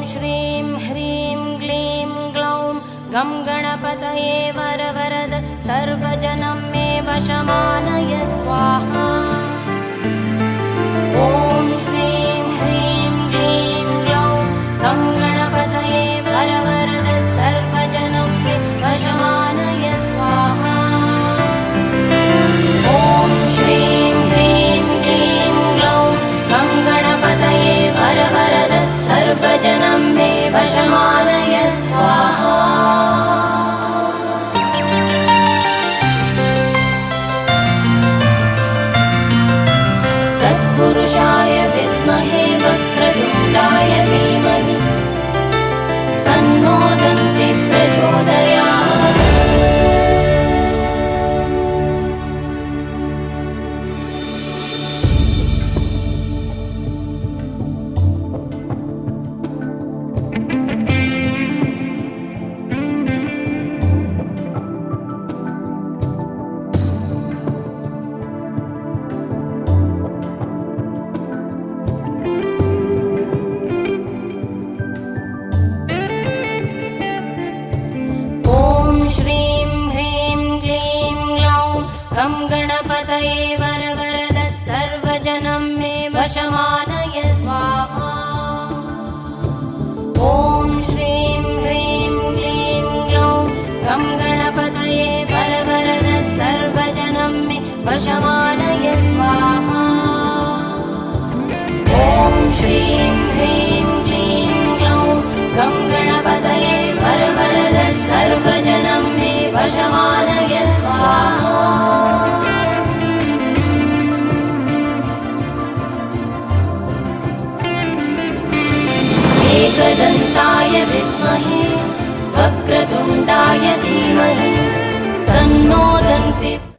श्रीं ह्रीं क्लीं ग्लौं गं गणपतये वरवरद सर्वजनं मे वशमानय स्वाहा। ॐ श्रीं ह्रीं क्लीं ग्लौं गं गणपतये वरवरद सर्वजनं मे वशमानय स्वाहा। ॐ श्रीं ह्रीं क्लीं ग्लौं गं गणपतये वरवरद सर्वजनं मे वशमानय स्वाहा। तत्पुरुषाय विद्महे वक्रतुण्डाय धीमहि तन्नो दन्ति प्रचोदयात्। गं गणपतये वरवरद सर्वजनं मे वशमानय स्वाहा। ॐ श्रीं ह्रीं क्लीं ग्लौं गं गणपतये वरवरद सर्वजनं मे वशमानय स्वाहा। ॐ श्रीं ह्रीं क्लीं ग्लौं गं गणपतये वरवरद सर्वजनं मे वशमानय स्वाहा। एकदन्ताय विद्महे वक्रतुण्डाय धीमहि तन्नो दन्ति